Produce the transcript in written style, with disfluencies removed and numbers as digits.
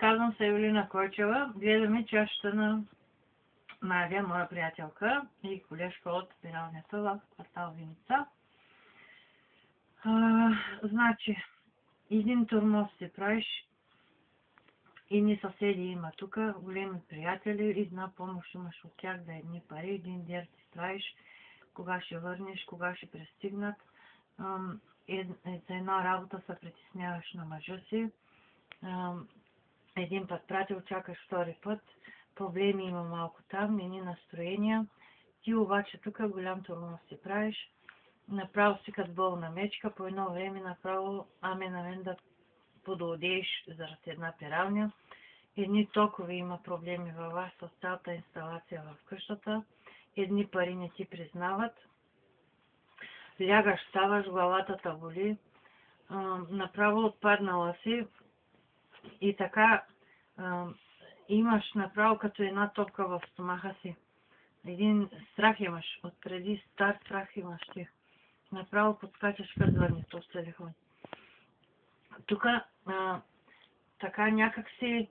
Казвам се Евелина Койчева. Гледаме чашата на Надя, моя приятелка и колежка от биралнята в квартал Виница. Значи, един тормоз си правиш, едни съседи има тук, големи приятели, една помощ имаш от тях за едни пари, един дер си правиш, кога ще върнеш, кога ще пристигнат. За една работа се притесняваш на мъжа си. Един път пратил, чакаш втори път, проблеми има малко там, едни настроения. Ти обаче тук голям тормоз си правиш, направо си като болна мечка, по едно време направо на мен да подладееш заради една пералня. Едни токове има проблеми във вас с цялата инсталация в къщата, едни пари не ти признават, лягаш, ставаш, главата те боли, направо отпаднала си и така имаш направо като една топка в стомаха си. Един страх имаш, отпреди стар страх имаш ти. Направо подскачаш като звънито с телефон. Тук така някак си